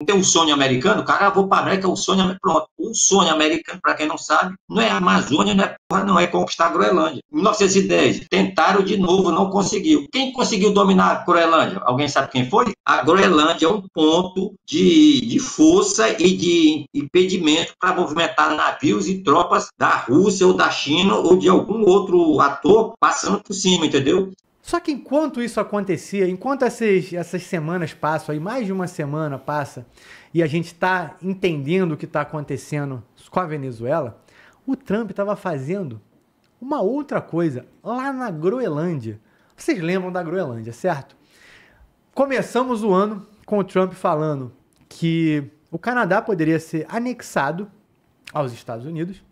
Não tem um sonho americano? Cara, vou para a América, o sonho, pronto. O sonho americano, para quem não sabe, não é a Amazônia, não é porra, não é conquistar a Groenlândia. Em 1910, tentaram de novo, não conseguiu. Quem conseguiu dominar a Groenlândia? Alguém sabe quem foi? A Groenlândia é um ponto de força e de impedimento para movimentar navios e tropas da Rússia ou da China ou de algum outro ator passando por cima, entendeu? Só que enquanto isso acontecia, enquanto essas semanas passam, aí mais de uma semana passa, e a gente está entendendo o que está acontecendo com a Venezuela, o Trump estava fazendo uma outra coisa lá na Groenlândia. Vocês lembram da Groenlândia, certo? Começamos o ano com o Trump falando que o Canadá poderia ser anexado aos Estados Unidos,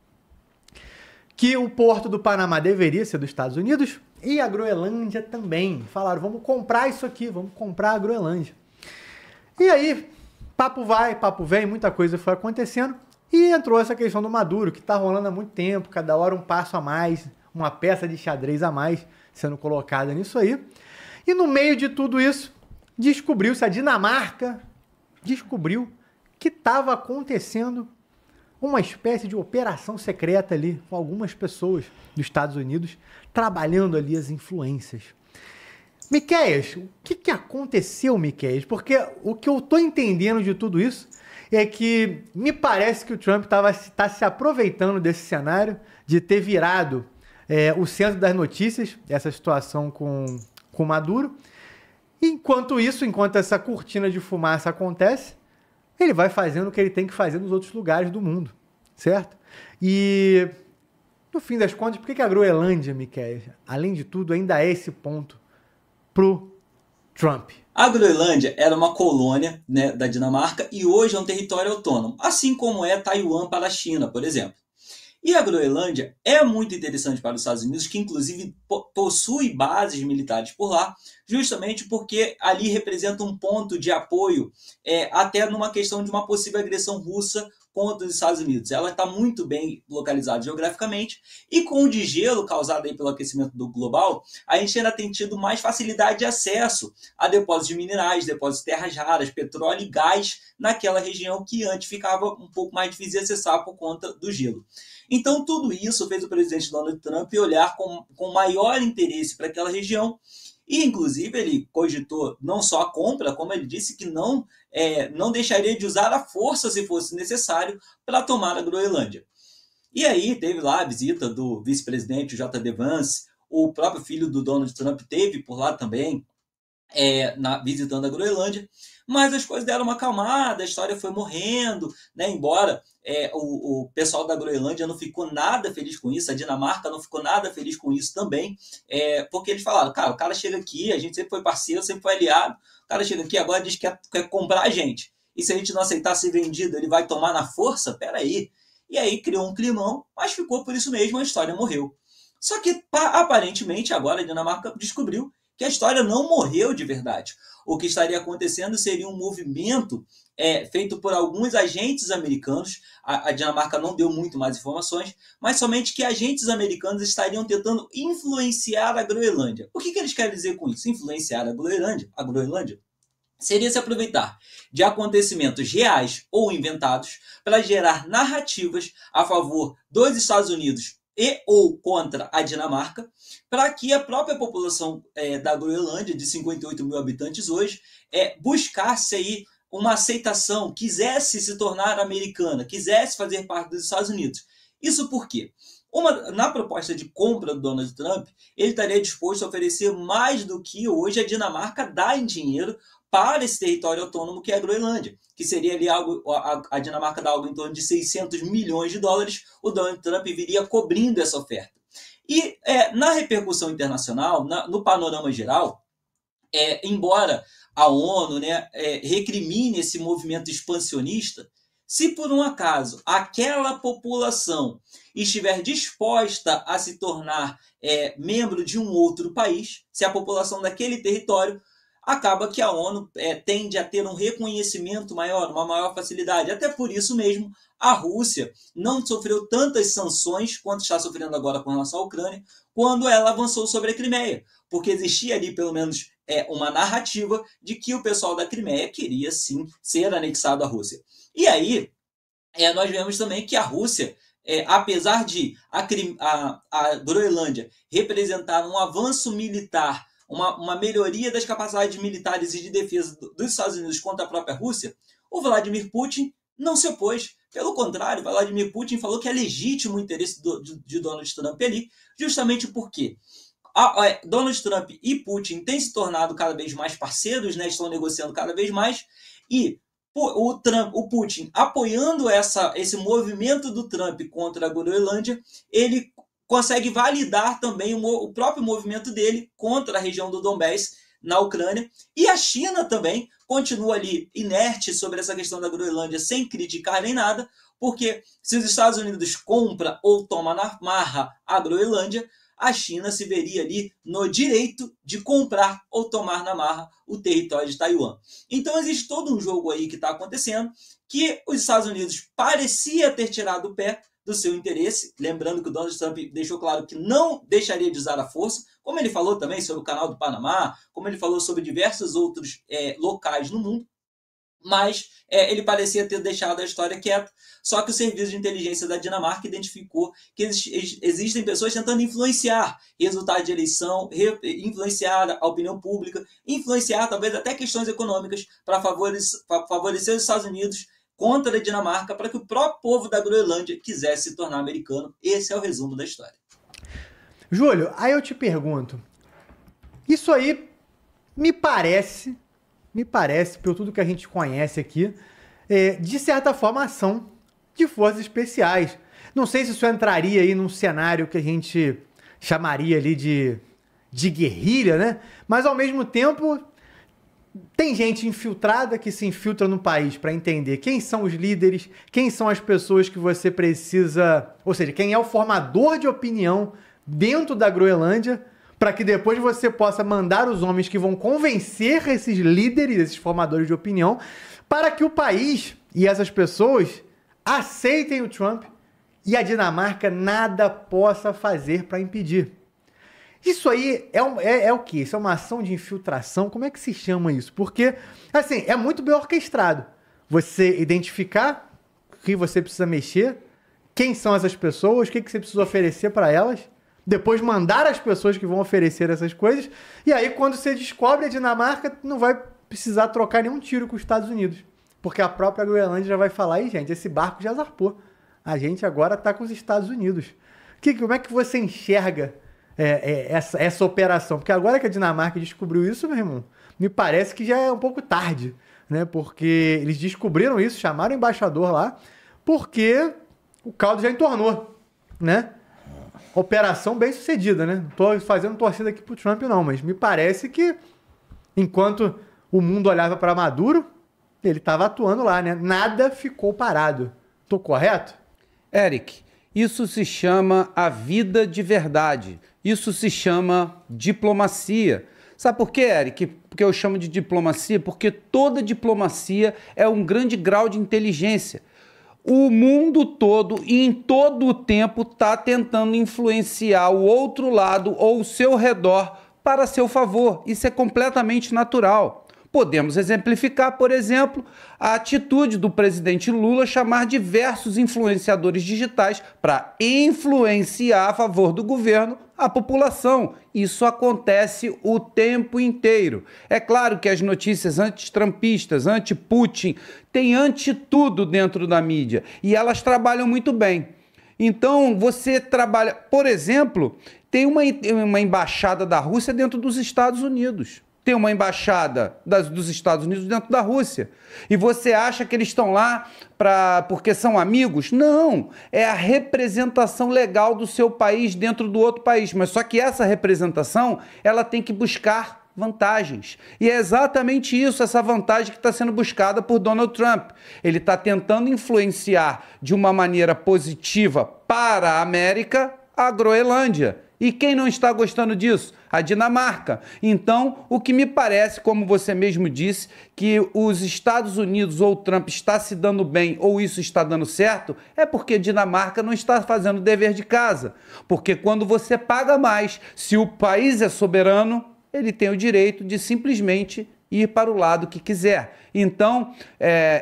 que o porto do Panamá deveria ser dos Estados Unidos e a Groenlândia também. Falaram, vamos comprar isso aqui, vamos comprar a Groenlândia. E aí, papo vai, papo vem, muita coisa foi acontecendo e entrou essa questão do Maduro, que está rolando há muito tempo, cada hora um passo a mais, uma peça de xadrez a mais sendo colocada nisso aí. E no meio de tudo isso, descobriu-se, a Dinamarca descobriu que estava acontecendo uma espécie de operação secreta ali, com algumas pessoas dos Estados Unidos trabalhando ali as influências. Miqueias, o que aconteceu, Miqueias? Porque o que eu tô entendendo de tudo isso é que me parece que o Trump tá se aproveitando desse cenário, de ter virado o centro das notícias, essa situação com Maduro. Enquanto isso, enquanto essa cortina de fumaça acontece, ele vai fazendo o que ele tem que fazer nos outros lugares do mundo, certo? E, no fim das contas, por que a Groenlândia, Miquel, além de tudo, ainda é esse ponto pro Trump? A Groenlândia era uma colônia, né, da Dinamarca e hoje é um território autônomo, assim como é Taiwan para a China, por exemplo. E a Groenlândia é muito interessante para os Estados Unidos, que inclusive possui bases militares por lá, justamente porque ali representa um ponto de apoio, até numa questão de uma possível agressão russa contra os Estados Unidos. Ela está muito bem localizada geograficamente e com o degelo causado aí pelo aquecimento do global, a gente ainda tem tido mais facilidade de acesso a depósitos de minerais, depósitos de terras raras, petróleo e gás naquela região que antes ficava um pouco mais difícil de acessar por conta do gelo. Então, tudo isso fez o presidente Donald Trump olhar com maior interesse para aquela região e, inclusive, ele cogitou não só a compra, como ele disse que não deixaria de usar a força se fosse necessário para tomar a Groenlândia. E aí teve lá a visita do vice-presidente J.D. Vance, o próprio filho do Donald Trump teve por lá também, visitando a Groenlândia, mas as coisas deram uma acalmada, a história foi morrendo, né? Embora o pessoal da Groenlândia não ficou nada feliz com isso, a Dinamarca não ficou nada feliz com isso também, porque eles falaram, cara, o cara chega aqui, a gente sempre foi parceiro, sempre foi aliado, o cara chega aqui agora diz que quer comprar a gente, e se a gente não aceitar ser vendido, ele vai tomar na força? Peraí. E aí criou um climão, mas ficou por isso mesmo, a história morreu. Só que, aparentemente, agora a Dinamarca descobriu que a história não morreu de verdade. O que estaria acontecendo seria um movimento feito por alguns agentes americanos. A Dinamarca não deu muito mais informações, mas somente que agentes americanos estariam tentando influenciar a Groenlândia. O que eles querem dizer com isso? Influenciar a Groenlândia seria se aproveitar de acontecimentos reais ou inventados para gerar narrativas a favor dos Estados Unidos e ou contra a Dinamarca, para que a própria população da Groenlândia, de 58 mil habitantes hoje, buscasse aí uma aceitação, quisesse se tornar americana, quisesse fazer parte dos Estados Unidos. Isso por quê? Na proposta de compra do Donald Trump, ele estaria disposto a oferecer mais do que hoje a Dinamarca dá em dinheiro para esse território autônomo que é a Groenlândia, que seria ali algo, a Dinamarca dá algo em torno de 600 milhões de dólares, o Donald Trump viria cobrindo essa oferta. E na repercussão internacional, no panorama geral, embora a ONU, né, recrimine esse movimento expansionista, se por um acaso aquela população estiver disposta a se tornar membro de um outro país, se a população daquele território, acaba que a ONU tende a ter um reconhecimento maior, uma maior facilidade. Até por isso mesmo, a Rússia não sofreu tantas sanções quanto está sofrendo agora com relação à Ucrânia, quando ela avançou sobre a Crimeia, porque existia ali pelo menos uma narrativa de que o pessoal da Crimeia queria sim ser anexado à Rússia. E aí nós vemos também que a Rússia, apesar de a Groenlândia representar um avanço militar, uma melhoria das capacidades militares e de defesa dos Estados Unidos contra a própria Rússia, o Vladimir Putin não se opôs. Pelo contrário, Vladimir Putin falou que é legítimo o interesse de Donald Trump ali, justamente porque Donald Trump e Putin têm se tornado cada vez mais parceiros, né? Estão negociando cada vez mais, e o Putin, apoiando esse movimento do Trump contra a Groenlândia, ele consegue validar também o próprio movimento dele contra a região do Donbass, na Ucrânia, e a China também continua ali inerte sobre essa questão da Groenlândia, sem criticar nem nada, porque se os Estados Unidos compram ou tomam na marra a Groenlândia, a China se veria ali no direito de comprar ou tomar na marra o território de Taiwan. Então existe todo um jogo aí que está acontecendo, que os Estados Unidos parecia ter tirado o pé do seu interesse, lembrando que o Donald Trump deixou claro que não deixaria de usar a força, como ele falou também sobre o Canal do Panamá, como ele falou sobre diversos outros locais no mundo, mas ele parecia ter deixado a história quieta, só que o serviço de inteligência da Dinamarca identificou que existem pessoas tentando influenciar resultados de eleição, influenciar a opinião pública, influenciar talvez até questões econômicas para favorecer os Estados Unidos contra a Dinamarca, para que o próprio povo da Groenlândia quisesse se tornar americano. Esse é o resumo da história. Júlio, aí eu te pergunto, isso aí me parece, por tudo que a gente conhece aqui, de certa forma, ação de forças especiais. Não sei se isso entraria aí num cenário que a gente chamaria ali de guerrilha, né? Mas, ao mesmo tempo, tem gente infiltrada que se infiltra no país para entender quem são os líderes, quem são as pessoas que você precisa... Ou seja, quem é o formador de opinião dentro da Groenlândia, para que depois você possa mandar os homens que vão convencer esses líderes, esses formadores de opinião, para que o país e essas pessoas aceitem o Trump e a Dinamarca nada possa fazer para impedir. Isso aí é o quê? Isso é uma ação de infiltração? Como é que se chama isso? Porque, assim, é muito bem orquestrado. Você identificar o que você precisa mexer, quem são essas pessoas, o que você precisa oferecer para elas, depois mandar as pessoas que vão oferecer essas coisas, e aí quando você descobre a Dinamarca, não vai precisar trocar nenhum tiro com os Estados Unidos, porque a própria Groenlândia já vai falar, e gente, esse barco já zarpou, a gente agora está com os Estados Unidos. Como é que você enxerga essa operação? Porque agora que a Dinamarca descobriu isso, meu irmão, me parece que já é um pouco tarde, né? Porque eles descobriram isso, chamaram o embaixador lá, porque o caldo já entornou, né? Operação bem sucedida, né? Não tô fazendo torcida aqui pro Trump, não, mas me parece que enquanto o mundo olhava para Maduro, ele estava atuando lá, né? Nada ficou parado. Tô correto? Eric, isso se chama a vida de verdade. Isso se chama diplomacia. Sabe por quê, Eric? Porque eu chamo de diplomacia? Porque toda diplomacia é um grande grau de inteligência. O mundo todo e em todo o tempo está tentando influenciar o outro lado ou o seu redor para seu favor. Isso é completamente natural. Podemos exemplificar, por exemplo, a atitude do presidente Lula chamar diversos influenciadores digitais para influenciar a favor do governo a população. Isso acontece o tempo inteiro. É claro que as notícias anti-trumpistas, anti-Putin, têm anti-tudo dentro da mídia e elas trabalham muito bem. Então, você trabalha... Por exemplo, tem uma embaixada da Rússia dentro dos Estados Unidos. Tem uma embaixada dos Estados Unidos dentro da Rússia. E você acha que eles estão lá porque são amigos? Não, é a representação legal do seu país dentro do outro país. Mas só que essa representação, ela tem que buscar vantagens. E é exatamente isso, essa vantagem que está sendo buscada por Donald Trump. Ele está tentando influenciar de uma maneira positiva para a América a Groenlândia. E quem não está gostando disso? A Dinamarca. Então, o que me parece, como você mesmo disse, que os Estados Unidos ou o Trump está se dando bem ou isso está dando certo, é porque a Dinamarca não está fazendo o dever de casa. Porque quando você paga mais, se o país é soberano, ele tem o direito de simplesmente ir para o lado que quiser. Então,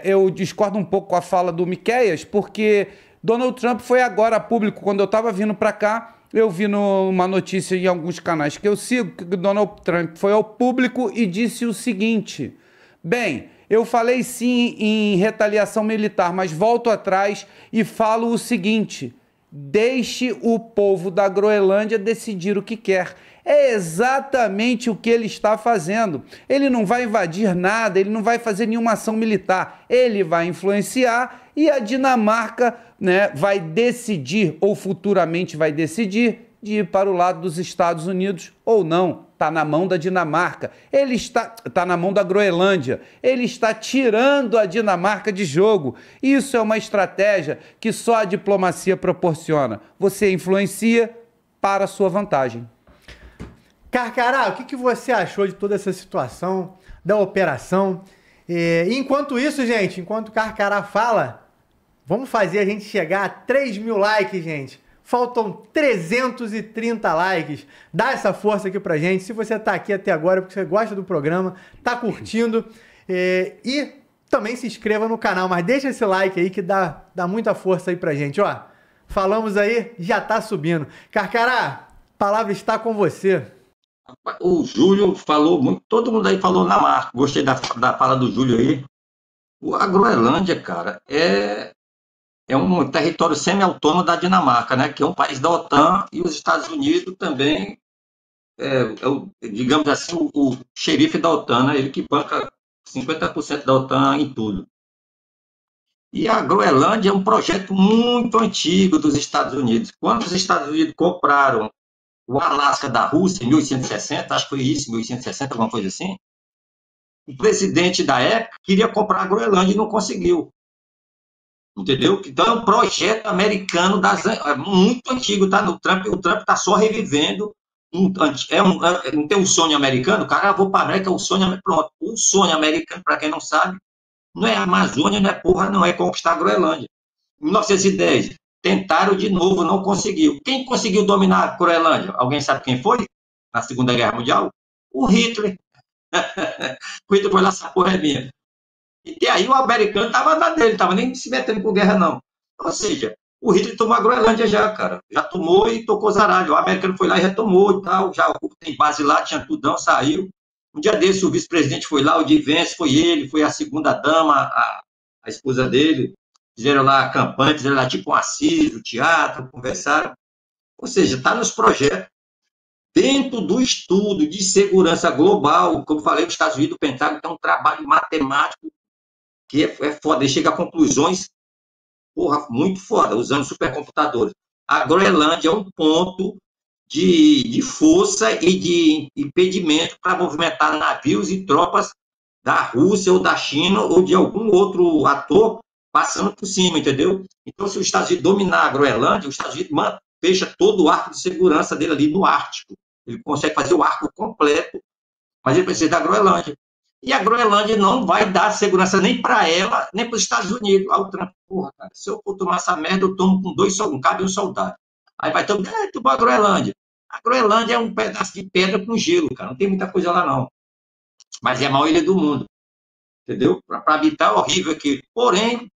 eu discordo um pouco com a fala do Miqueias, porque Donald Trump foi agora a público, quando eu estava vindo para cá, eu vi numa notícia em alguns canais que eu sigo, que Donald Trump foi ao público e disse o seguinte: bem, eu falei sim em retaliação militar, mas volto atrás e falo o seguinte: deixe o povo da Groenlândia decidir o que quer. É exatamente o que ele está fazendo. Ele não vai invadir nada, ele não vai fazer nenhuma ação militar. Ele vai influenciar e a Dinamarca, né, vai decidir, ou futuramente vai decidir, de ir para o lado dos Estados Unidos ou não. Está na mão da Dinamarca. Ele está na mão da Groenlândia. Ele está tirando a Dinamarca de jogo. Isso é uma estratégia que só a diplomacia proporciona. Você influencia para a sua vantagem. Carcará, o que você achou de toda essa situação, da operação? Enquanto isso, gente, enquanto o Carcará fala, vamos fazer a gente chegar a 3 mil likes, gente. Faltam 330 likes. Dá essa força aqui pra gente. Se você tá aqui até agora porque você gosta do programa, tá curtindo, e também se inscreva no canal, mas deixa esse like aí que dá muita força aí pra gente, ó. Falamos aí, já tá subindo. Carcará, a palavra está com você. O Júlio falou muito, todo mundo aí falou na marca. Gostei da fala do Júlio aí. A Groenlândia, cara, é um território semi-autônomo da Dinamarca, né? Que é um país da OTAN, e os Estados Unidos também digamos assim, o xerife da OTAN, né? Ele que banca 50% da OTAN em tudo. E a Groenlândia é um projeto muito antigo dos Estados Unidos. Quando os Estados Unidos compraram o Alasca da Rússia, em 1860, acho que foi isso, 1860, alguma coisa assim, o presidente da época queria comprar a Groenlândia e não conseguiu. Entendeu? Então é um projeto americano muito antigo, tá? O Trump está só revivendo. Não tem um sonho americano, cara, vou para a América, o sonho, pronto. O sonho americano, para quem não sabe, não é a Amazônia, não é porra, não é conquistar a Groenlândia. Em 1910, tentaram de novo, não conseguiu. Quem conseguiu dominar a Groenlândia? Alguém sabe quem foi? Na Segunda Guerra Mundial? O Hitler. O Hitler foi lá, essa porra é minha. E aí o americano estava na dele, estava nem se metendo com guerra, não. Ou seja, o Hitler tomou a Groenlândia já, cara. Já tomou e tocou zaralho. O americano foi lá e retomou e tal. Já tem base lá, tinha tudão, saiu. Um dia desse, o vice-presidente foi lá, o Di Vance, foi ele, foi a segunda-dama, a esposa dele. Fizeram lá a campanha, fizeram lá tipo um assírio, teatro, conversaram. Ou seja, está nos projetos. Dentro do estudo de segurança global, como eu falei, os Estados Unidos, o Pentágono tem um trabalho matemático que é foda, ele chega a conclusões, porra, muito foda, usando supercomputadores. A Groenlândia é um ponto de força e de impedimento para movimentar navios e tropas da Rússia ou da China ou de algum outro ator passando por cima, entendeu? Então, se os Estados Unidos dominar a Groenlândia, os Estados Unidos fecha todo o arco de segurança dele ali no Ártico. Ele consegue fazer o arco completo, mas ele precisa da Groenlândia. E a Groenlândia não vai dar segurança nem para ela, nem para os Estados Unidos. Aí o Trump, porra, cara, se eu for tomar essa merda, eu tomo com dois soldados, cabe um soldado. Aí vai todo mundo, tomou a Groenlândia. A Groenlândia é um pedaço de pedra com gelo, cara, não tem muita coisa lá, não. Mas é a maior ilha do mundo, entendeu? Para habitar é horrível aqui. Porém,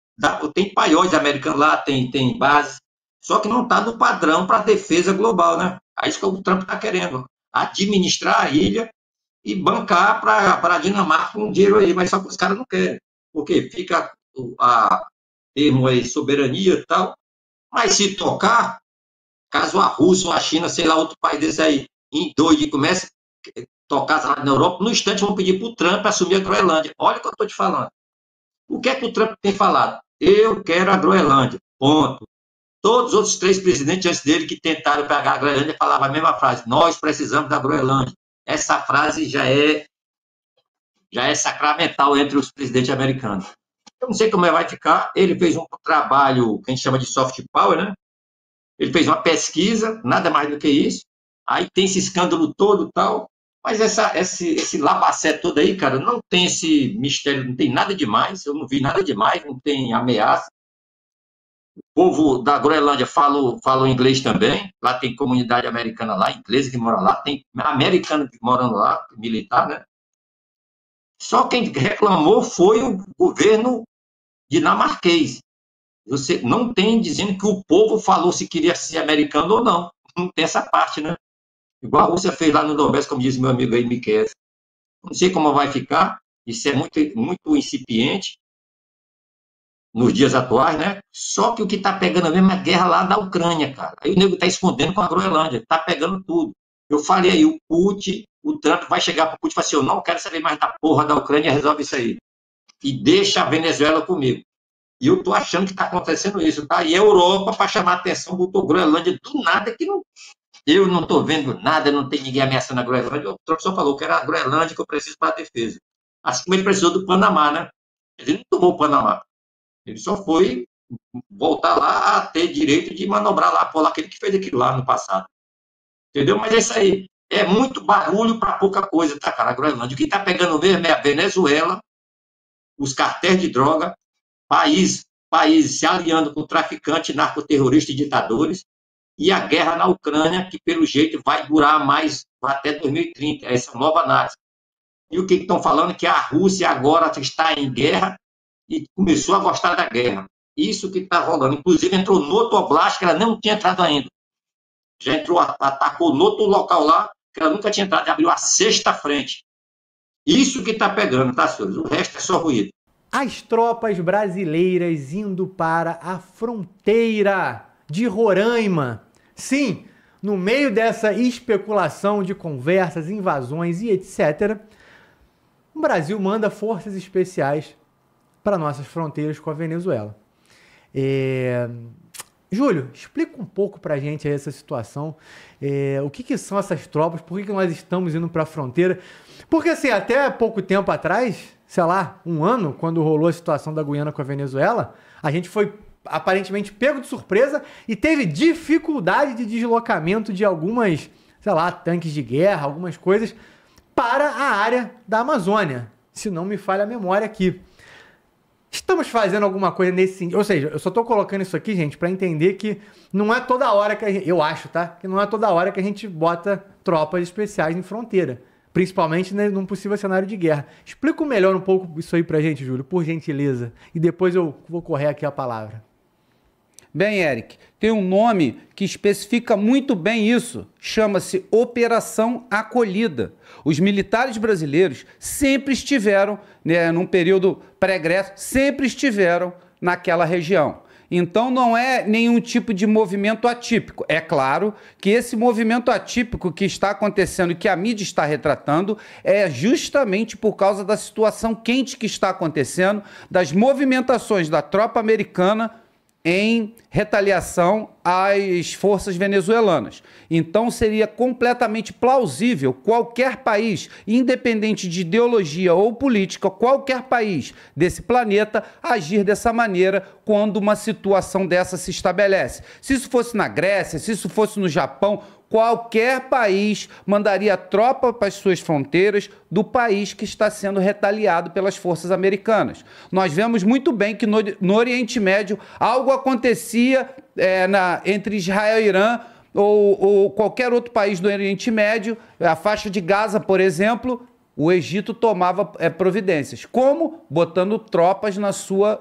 tem paióis americanos lá, tem base, só que não está no padrão para a defesa global, né? É isso que o Trump está querendo, administrar a ilha e bancar para a Dinamarca um dinheiro aí, mas só que os caras não querem, porque fica a termo aí, soberania e tal, mas se tocar, caso a Rússia ou a China, sei lá, outro país desse aí, endoide e comece a tocar lá na Europa, no instante vão pedir para o Trump assumir a Groenlândia. Olha o que eu estou te falando. O que é que o Trump tem falado? Eu quero a Groenlândia, ponto. Todos os outros 3 presidentes antes dele que tentaram pegar a Groenlândia falavam a mesma frase, nós precisamos da Groenlândia. Essa frase já é sacramental entre os presidentes americanos. Eu não sei como vai ficar. Ele fez um trabalho que a gente chama de soft power, né? Ele fez uma pesquisa, nada mais do que isso. Aí tem esse escândalo todo e tal, mas esse labacé todo aí, cara, não tem esse mistério, não tem nada demais, eu não vi nada demais, não tem ameaça. O povo da Groenlândia fala inglês também, lá tem comunidade americana lá, inglesa que mora lá, tem americano morando lá, militar, né? Só quem reclamou foi o governo dinamarquês. Você não tem dizendo que o povo falou se queria ser americano ou não. Não tem essa parte, né? Igual a Rússia fez lá no Donbass, como diz meu amigo aí, Miquel. Não sei como vai ficar, isso é muito, muito incipiente nos dias atuais, né? Só que o que está pegando mesmo é a guerra lá da Ucrânia, cara. Aí o nego está escondendo com a Groenlândia, está pegando tudo. Eu falei aí, o Putin, o Trump vai chegar para o Putin e falar assim, eu não quero saber mais da porra da Ucrânia, resolve isso aí. E deixa a Venezuela comigo. E eu estou achando que está acontecendo isso, tá? E a Europa, para chamar a atenção, botou Groenlândia do nada, que não, eu não estou vendo nada, não tem ninguém ameaçando a Groenlândia. O Trump só falou que era a Groenlândia que eu preciso para a defesa. Assim como ele precisou do Panamá, né? Ele não tomou o Panamá. Ele só foi voltar lá a ter direito de manobrar lá, por lá, aquele que fez aquilo lá no passado. Entendeu? Mas é isso aí. É muito barulho para pouca coisa, tá, cara? A Groenlândia. O que está pegando mesmo é a Venezuela, os cartéis de droga, países se aliando com traficantes, narcoterroristas e ditadores, e a guerra na Ucrânia, que pelo jeito vai durar mais até 2030, essa nova análise. E o que estão falando? Que a Rússia agora está em guerra e começou a gostar da guerra. Isso que está rolando. Inclusive entrou no outro oblast, que ela não tinha entrado ainda. Já entrou, atacou no outro local lá, que ela nunca tinha entrado, e abriu a sexta frente. Isso que está pegando, tá, senhores? O resto é só ruído. As tropas brasileiras indo para a fronteira de Roraima. Sim, no meio dessa especulação de conversas, invasões e etc., o Brasil manda forças especiais para nossas fronteiras com a Venezuela. Júlio, explica um pouco para a gente aí essa situação. O que são essas tropas? Por que nós estamos indo para a fronteira? Porque, assim, até pouco tempo atrás, sei lá, um ano, quando rolou a situação da Guiana com a Venezuela, a gente foi aparentemente pego de surpresa e teve dificuldade de deslocamento de algumas, sei lá, tanques de guerra, algumas coisas, para a área da Amazônia, se não me falha a memória aqui. Estamos fazendo alguma coisa nesse sentido, ou seja, eu só estou colocando isso aqui, gente, para entender que não é toda hora que a gente, eu acho, tá? Que não é toda hora que a gente bota tropas especiais em fronteira, principalmente num possível cenário de guerra. Explica melhor um pouco isso aí pra gente, Júlio, por gentileza, e depois eu vou correr aqui a palavra. Bem, Eric, tem um nome que especifica muito bem isso, chama-se Operação Acolhida. Os militares brasileiros sempre estiveram, né, num período pregresso, sempre estiveram naquela região. Então não é nenhum tipo de movimento atípico. É claro que esse movimento atípico que está acontecendo e que a mídia está retratando é justamente por causa da situação quente que está acontecendo, das movimentações da tropa americana em retaliação às forças venezuelanas. Então seria completamente plausível qualquer país, independente de ideologia ou política, qualquer país desse planeta agir dessa maneira quando uma situação dessa se estabelece. Se isso fosse na Grécia, se isso fosse no Japão, qualquer país mandaria tropa para as suas fronteiras do país que está sendo retaliado pelas forças americanas. Nós vemos muito bem que no Oriente Médio algo acontecia entre Israel e Irã ou qualquer outro país do Oriente Médio, a faixa de Gaza, por exemplo, o Egito tomava providências. Como? Botando tropas na sua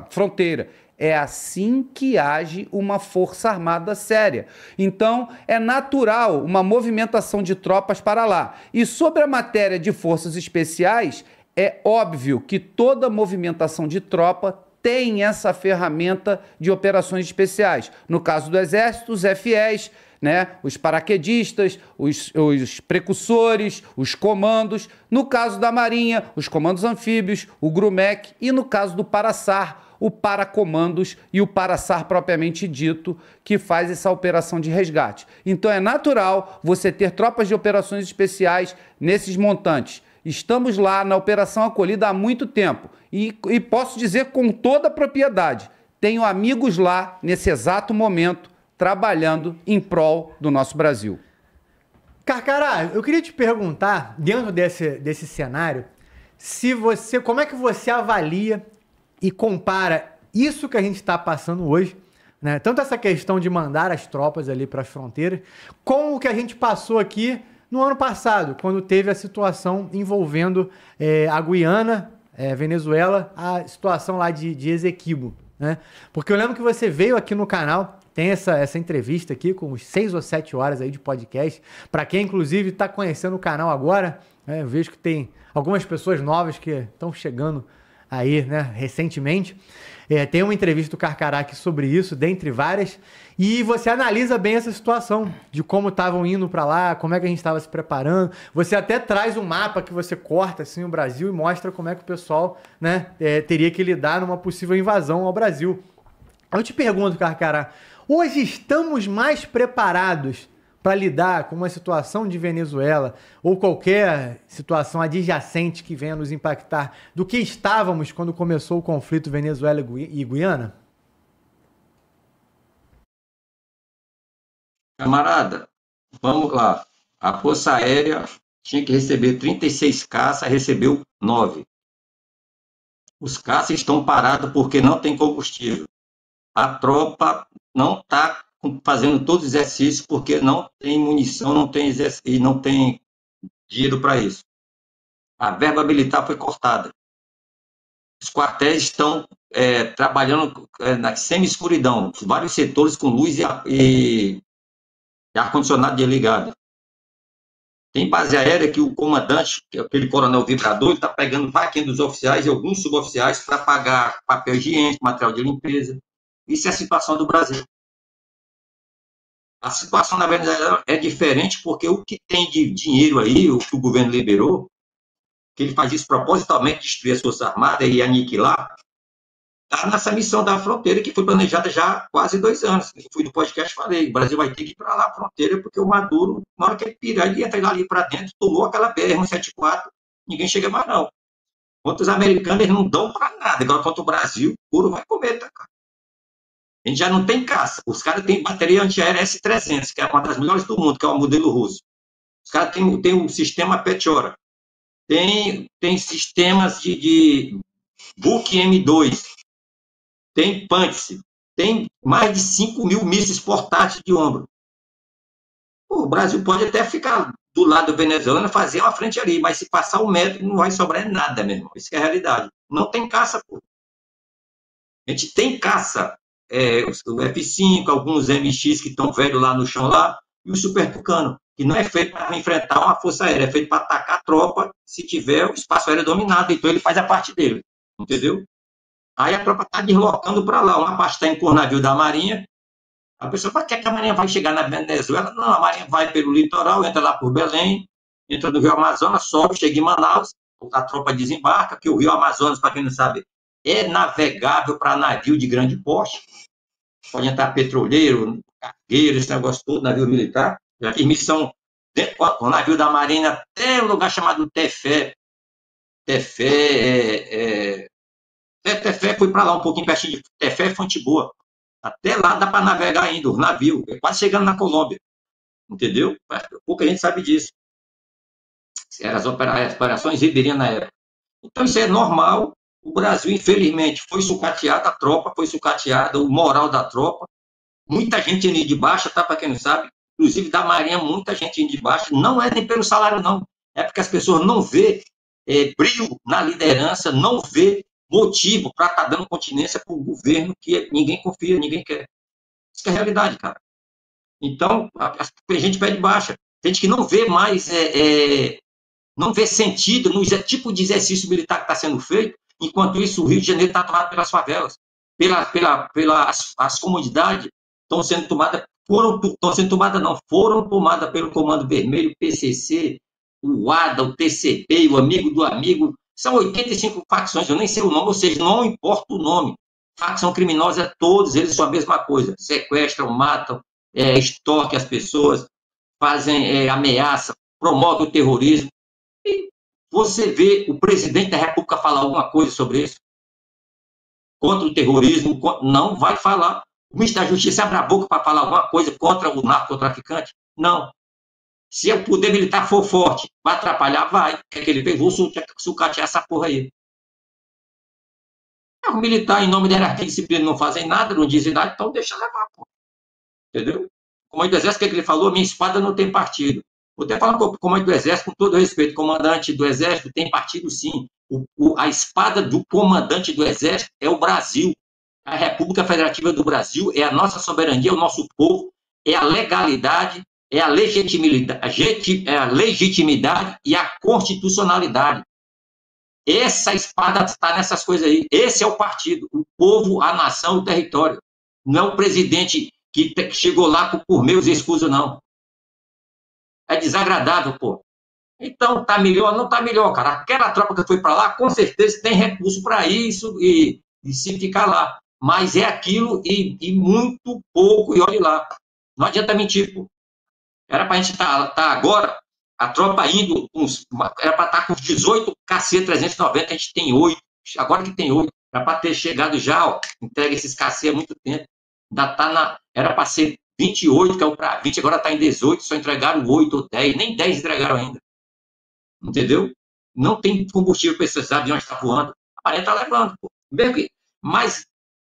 fronteira. É assim que age uma força armada séria. Então, é natural uma movimentação de tropas para lá. E sobre a matéria de forças especiais, é óbvio que toda movimentação de tropa tem essa ferramenta de operações especiais. No caso do Exército, os FEs, né, os paraquedistas, os precursores, os comandos. No caso da Marinha, os comandos anfíbios, o GRUMEC. E no caso do Paraçar, o Paracomandos e o Paraçar propriamente dito, que faz essa operação de resgate. Então é natural você ter tropas de operações especiais nesses montantes. Estamos lá na Operação Acolhida há muito tempo e posso dizer com toda a propriedade, tenho amigos lá nesse exato momento trabalhando em prol do nosso Brasil. Carcará, eu queria te perguntar, dentro desse cenário, como é que você avalia e compara isso que a gente está passando hoje, né? Tanto essa questão de mandar as tropas ali para as fronteiras, com o que a gente passou aqui no ano passado, quando teve a situação envolvendo a Guiana, Venezuela, a situação lá de Esequibo, né? Porque eu lembro que você veio aqui no canal, tem essa entrevista aqui com uns 6 ou 7 horas aí de podcast. Para quem, inclusive, está conhecendo o canal agora, né, eu vejo que tem algumas pessoas novas que estão chegando aí, né, recentemente. Tem uma entrevista do Carcará aqui sobre isso, dentre várias, e você analisa bem essa situação, de como estavam indo para lá, como é que a gente estava se preparando. Você até traz um mapa que você corta assim o Brasil e mostra como é que o pessoal, né, teria que lidar numa possível invasão ao Brasil. Eu te pergunto, Carcará, hoje estamos mais preparados para lidar com uma situação de Venezuela ou qualquer situação adjacente que venha nos impactar do que estávamos quando começou o conflito Venezuela e Guiana? Camarada, vamos lá. A Força Aérea tinha que receber 36 caças, recebeu 9. Os caças estão parados porque não tem combustível. A tropa não está fazendo todos os exercícios porque não tem munição, não tem e não tem dinheiro para isso. A verba militar foi cortada. Os quartéis estão trabalhando na semi-escuridão, vários setores com luz e ar-condicionado ligado. Tem base aérea que o comandante, que é aquele coronel vibrador, ele está pegando vaquinha dos oficiais e alguns suboficiais para pagar papel higiênico, material de limpeza. Isso é a situação do Brasil. A situação na Venezuela é diferente porque o que tem de dinheiro aí, o que o governo liberou, que ele faz isso propositalmente, destruir as Forças Armadas e aniquilar, está nessa missão da fronteira que foi planejada já há quase 2 anos. Eu fui no podcast e falei, o Brasil vai ter que ir para lá, a fronteira, porque o Maduro, na hora que ele pirar, ele entra ali para dentro, tomou aquela BR-174, ninguém chega mais não. Contra os americanos, eles não dão para nada. Agora, contra o Brasil, o couro vai comer, tá, cara? A gente já não tem caça. Os caras têm bateria antiaérea S-300, que é uma das melhores do mundo, que é o modelo russo. Os caras têm um sistema Petchora. Tem sistemas de Buk M2. Tem Pantsir. Tem mais de 5.000 mísseis portáteis de ombro. Pô, o Brasil pode até ficar do lado do venezuelano, fazer uma frente ali, mas se passar 1 metro, não vai sobrar nada, meu irmão. Isso é a realidade. Não tem caça, pô. A gente tem caça. O F-5, alguns MX que estão velhos lá no chão lá, e o Super Tucano, que não é feito para enfrentar uma força aérea, é feito para atacar a tropa se tiver o espaço aéreo dominado, então ele faz a parte dele, entendeu? Aí a tropa está deslocando para lá, uma parte está com o navio da Marinha, a pessoa fala, que a Marinha vai chegar na Venezuela? Não, a Marinha vai pelo litoral, entra lá por Belém, entra no Rio Amazonas, sobe, chega em Manaus, a tropa desembarca, que o Rio Amazonas, para quem não sabe, é navegável para navio de grande porte, pode entrar petroleiro, cargueiro, esse negócio todo, navio militar. Já fiz missão com o navio da Marinha até um lugar chamado Tefé. Tefé fui para lá um pouquinho pertinho de Tefé e Fonte Boa. Até lá dá para navegar ainda, o navio, quase chegando na Colômbia. Entendeu? Pouca gente sabe disso. Eram as operações ribeirinhas na época. Então isso é normal. O Brasil, infelizmente, foi sucateado, a tropa foi sucateada, o moral da tropa. Muita gente indo de baixa, tá? Para quem não sabe, inclusive da Marinha, muita gente indo de baixa. Não é nem pelo salário, não. É porque as pessoas não vê brilho na liderança, não vê motivo para estar dando continência para um governo que ninguém confia, ninguém quer. Isso é a realidade, cara. Então, a gente pede baixa. Tem gente que não vê mais, não vê sentido no tipo de exercício militar que está sendo feito. Enquanto isso, o Rio de Janeiro está tomado pelas favelas, as comunidades estão sendo tomadas, foram tomadas pelo Comando Vermelho, PCC, o ADA, o TCP, o Amigo do Amigo. São 85 facções, eu nem sei o nome, ou seja, não importa o nome. Facção criminosa, todos eles são a mesma coisa. Sequestram, matam, extorquem as pessoas, fazem ameaça, promovem o terrorismo. E você vê o presidente da República falar alguma coisa sobre isso? Contra o terrorismo? Não vai falar. O ministro da Justiça abre a boca para falar alguma coisa contra o narcotraficante? Não. Se o poder militar for forte, vai atrapalhar? Vai. O que é que ele fez? Vou sucatear essa porra aí. O militar, em nome da hierarquia e disciplina, não fazem nada, não dizem nada, então deixa levar, pô. Entendeu? O comandante do Exército, o que ele falou? Minha espada não tem partido. Vou até falar com o comandante do Exército, com todo respeito. O comandante do Exército tem partido, sim. A espada do comandante do Exército é o Brasil. A República Federativa do Brasil é a nossa soberania, é o nosso povo, é a legalidade, é a legitimidade e a constitucionalidade. Essa espada está nessas coisas aí. Esse é o partido, o povo, a nação, o território. Não é o presidente que chegou lá por meios escusos, não. É desagradável, pô. Então, tá melhor? Não tá melhor, cara. Aquela tropa que foi para lá, com certeza tem recurso para isso e se ficar lá. Mas é aquilo e muito pouco, e olhe lá. Não adianta mentir, pô. Era para a gente estar agora, a tropa indo, era para estar com 18 KC-390, a gente tem 8, agora que tem 8, era para ter chegado já, ó, entrega esses KC há muito tempo, ainda tá era para ser 28, que é o para 20, agora está em 18, só entregaram 8 ou 10, nem 10 entregaram ainda, entendeu? Não tem combustível para esses aviões estar voando, a Marinha está levando, pô. Mas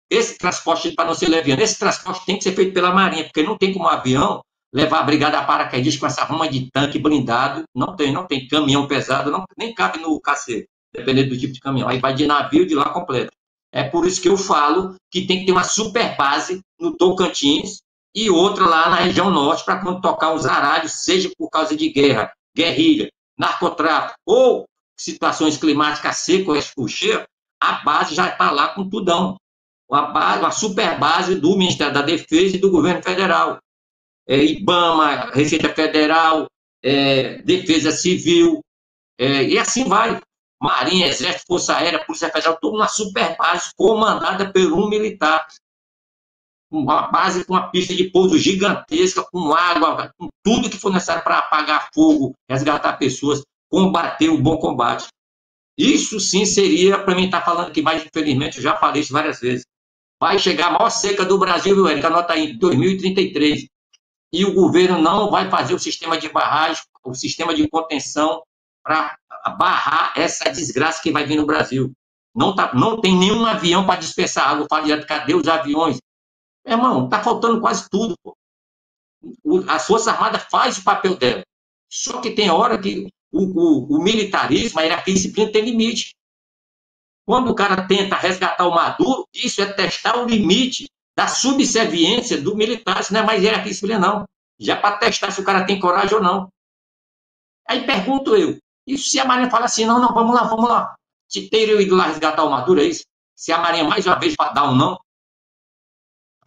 esse transporte, para não ser leviano, esse transporte tem que ser feito pela Marinha, porque não tem como um avião levar a brigada paraquedista com essa ruma de tanque blindado, não tem caminhão pesado, nem cabe no KC, dependendo do tipo de caminhão, aí vai de navio de lá completo. É por isso que eu falo que tem que ter uma super base no Tocantins e outra lá na região norte, para quando tocar os aralhos, seja por causa de guerra, guerrilha, narcotráfico ou situações climáticas secas, puxeiras, a base já está lá com tudão. Uma super base do Ministério da Defesa e do Governo Federal. IBAMA, Receita Federal, Defesa Civil, e assim vai. Marinha, Exército, Força Aérea, Polícia Federal, tudo uma super base comandada por um militar. Uma base com uma pista de pouso gigantesca, com água, com tudo que for necessário para apagar fogo, resgatar pessoas, combater o bom combate. Isso sim seria, para mim estar falando aqui, mas infelizmente eu já falei isso várias vezes. Vai chegar a maior seca do Brasil, viu, Érica? Anota aí, em 2033. E o governo não vai fazer o sistema de barragem, o sistema de contenção para barrar essa desgraça que vai vir no Brasil. Não tem nenhum avião para dispersar água. Fala direto, cadê os aviões? Irmão, está faltando quase tudo, pô. As Forças Armadas fazem o papel dela. Só que tem hora que o militarismo, a hierarquia e disciplina tem limite. Quando o cara tenta resgatar o Maduro, isso é testar o limite da subserviência do militar, isso não é mais hierarquia e disciplina, não. Já para testar se o cara tem coragem ou não. Aí pergunto eu, e se a Marinha fala assim, não, vamos lá. Se ter eu ido lá resgatar o Maduro, é isso? Se a Marinha mais uma vez para dar um não?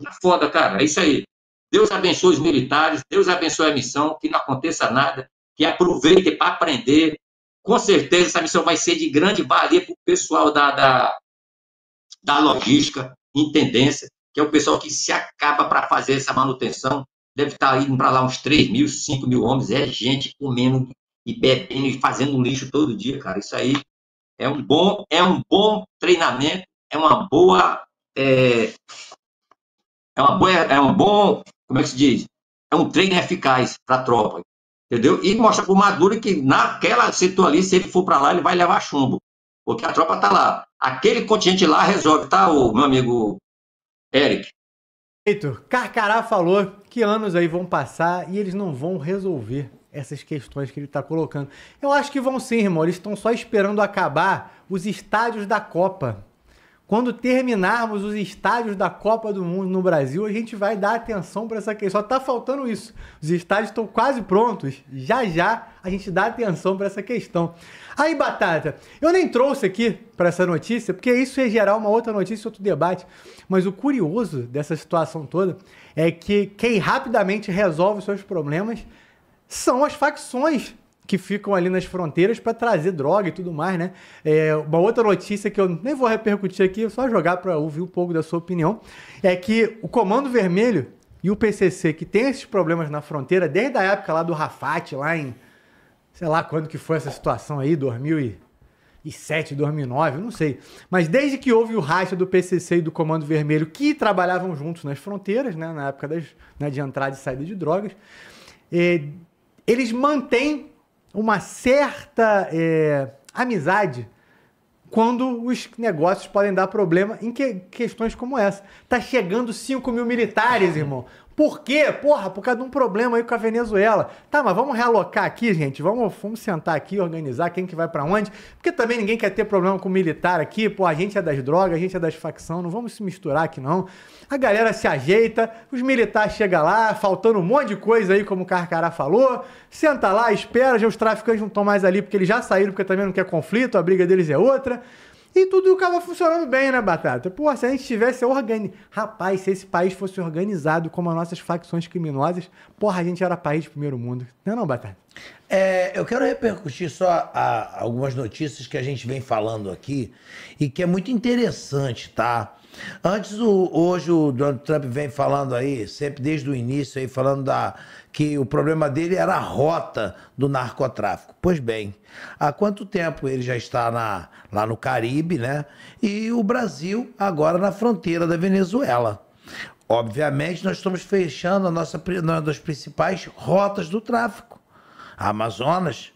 É foda, cara, é isso aí. Deus abençoe os militares, Deus abençoe a missão, que não aconteça nada, que aproveite para aprender. Com certeza essa missão vai ser de grande valia para o pessoal da logística, intendência, que é o pessoal que se acaba para fazer essa manutenção. Deve estar indo para lá uns 3 mil, 5 mil homens, é gente comendo e bebendo e fazendo lixo todo dia, cara. Isso aí é um bom treinamento, é um bom, como é que se diz? É um treino eficaz para a tropa, entendeu? E mostra para o Maduro que naquela setor ali, se ele for para lá, ele vai levar chumbo, porque a tropa está lá. Aquele contingente lá resolve, tá, o meu amigo Eric? Perfeito. Carcará falou que anos aí vão passar e eles não vão resolver essas questões que ele está colocando. Eu acho que vão sim, irmão. Eles estão só esperando acabar os estádios da Copa. Quando terminarmos os estádios da Copa do Mundo no Brasil, a gente vai dar atenção para essa questão. Só está faltando isso. Os estádios estão quase prontos. Já a gente dá atenção para essa questão. Aí, Batata, eu nem trouxe aqui para essa notícia, porque isso ia gerar uma outra notícia, outro debate. Mas o curioso dessa situação toda é que quem rapidamente resolve os seus problemas são as facções que ficam ali nas fronteiras para trazer droga e tudo mais, né? Uma outra notícia que eu nem vou repercutir aqui, só jogar para ouvir um pouco da sua opinião, é que o Comando Vermelho e o PCC, que tem esses problemas na fronteira, desde a época lá do Rafat, lá em, sei lá quando que foi essa situação aí, 2007, 2009, não sei. Mas desde que houve o racha do PCC e do Comando Vermelho, que trabalhavam juntos nas fronteiras, né, na época de entrada e saída de drogas, eles mantêm uma certa amizade quando os negócios podem dar problema em questões como essa. Tá chegando 5 mil militares, irmão. Por quê? Porra, por causa de um problema aí com a Venezuela. Tá, mas vamos realocar aqui, gente. Vamos sentar aqui, organizar quem que vai pra onde. Porque também ninguém quer ter problema com o militar aqui. Pô, a gente é das drogas, a gente é das facções. Não vamos se misturar aqui, não. A galera se ajeita, os militares chegam lá, faltando um monte de coisa aí, como o Carcará falou. Senta lá, espera, já os traficantes não estão mais ali, porque eles já saíram, porque também não quer conflito, a briga deles é outra. E tudo acaba funcionando bem, né, Batata? Pô, se a gente tivesse organizado... Rapaz, se esse país fosse organizado como as nossas facções criminosas, porra, a gente era país de primeiro mundo. Não é não, Batata? Eu quero repercutir só algumas notícias que a gente vem falando aqui e que é muito interessante, tá? Hoje o Donald Trump vem falando aí, sempre desde o início, aí, falando que o problema dele era a rota do narcotráfico. Pois bem, há quanto tempo ele já está lá no Caribe, né? E o Brasil agora na fronteira da Venezuela. Obviamente, nós estamos fechando uma das principais rotas do tráfico, a Amazonas.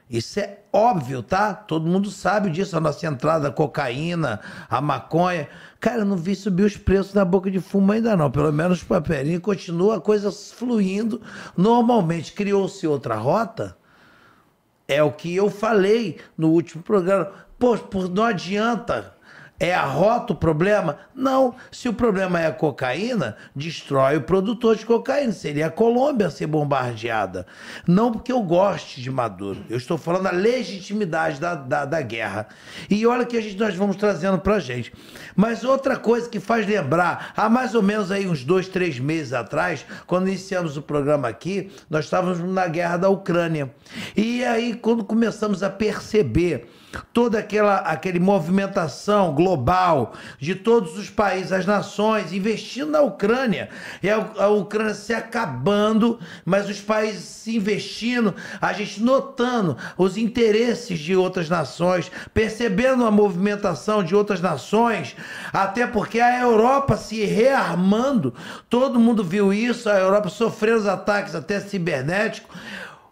Isso é óbvio, tá? Todo mundo sabe disso, a nossa entrada, a cocaína, a maconha. Cara, eu não vi subir os preços na boca de fumo ainda não, pelo menos o papelinho continua a coisa fluindo normalmente. Criou-se outra rota, é o que eu falei no último programa. Pô, não adianta. É a rota o problema? Não. Se o problema é a cocaína, destrói o produtor de cocaína. Seria a Colômbia a ser bombardeada. Não porque eu goste de Maduro. Eu estou falando da legitimidade da guerra. E olha que nós vamos trazendo pra gente. Mas outra coisa que faz lembrar, há mais ou menos aí uns 2, 3 meses atrás, quando iniciamos o programa aqui, nós estávamos na guerra da Ucrânia. E aí, quando começamos a perceber toda aquela movimentação global de todos os países, as nações, investindo na Ucrânia, e a Ucrânia se acabando, mas os países se investindo, a gente notando os interesses de outras nações, percebendo a movimentação de outras nações, até porque a Europa se rearmando, todo mundo viu isso, a Europa sofrendo os ataques até cibernéticos.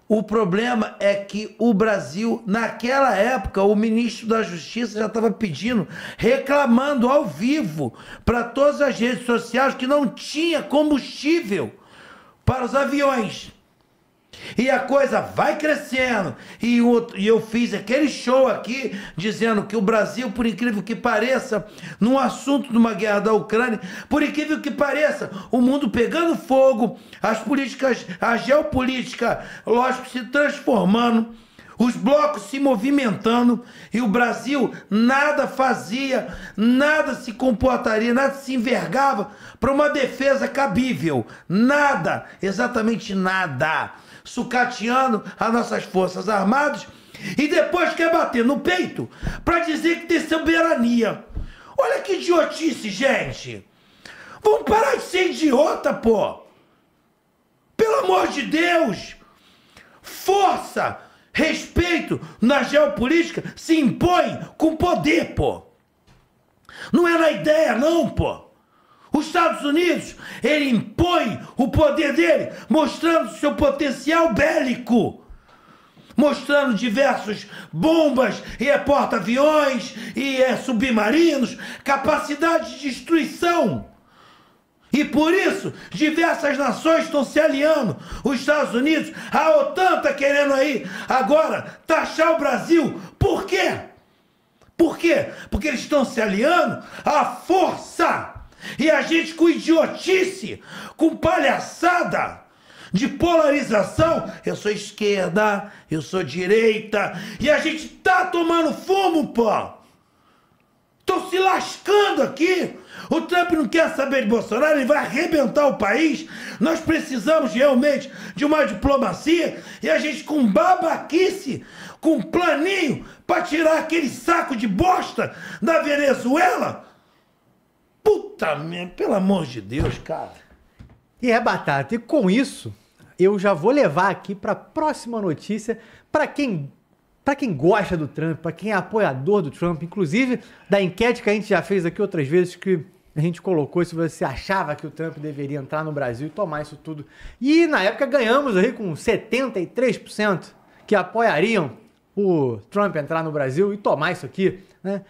O problema é que o Brasil, naquela época, o ministro da Justiça já estava pedindo, reclamando ao vivo para todas as redes sociais que não tinha combustível para os aviões. E a coisa vai crescendo. E eu fiz aquele show aqui dizendo que o Brasil, por incrível que pareça, num assunto de uma guerra da Ucrânia, por incrível que pareça, o mundo pegando fogo, as políticas, a geopolítica, lógico, se transformando, os blocos se movimentando e o Brasil nada fazia, nada se comportaria, nada se envergava para uma defesa cabível. Nada, exatamente nada. Sucateando as nossas forças armadas e depois quer bater no peito para dizer que tem soberania. Olha que idiotice, gente. Vamos parar de ser idiota, pô. Pelo amor de Deus. Força, respeito na geopolítica se impõe com poder, pô. Não é na ideia, não, pô. Os Estados Unidos, ele impõe o poder dele, mostrando seu potencial bélico, mostrando diversas bombas e porta-aviões e submarinos, capacidade de destruição. E por isso, diversas nações estão se aliando. Os Estados Unidos, a OTAN está querendo aí agora taxar o Brasil. Por quê? Por quê? Porque eles estão se aliando à força. E a gente com idiotice, com palhaçada, de polarização, eu sou esquerda, eu sou direita, e a gente tá tomando fumo, pô. Estão se lascando aqui. O Trump não quer saber de Bolsonaro, ele vai arrebentar o país. Nós precisamos realmente de uma diplomacia, e a gente com babaquice, com planinho, para tirar aquele saco de bosta da Venezuela. Puta merda, pelo amor de Deus, cara. E Batata, e com isso, eu já vou levar aqui para a próxima notícia, para quem gosta do Trump, para quem é apoiador do Trump, inclusive da enquete que a gente já fez aqui outras vezes, que A gente colocou se você achava que o Trump deveria entrar no Brasil e tomar isso tudo. E na época ganhamos aí com 73% que apoiariam o Trump entrar no Brasil e tomar isso aqui, né?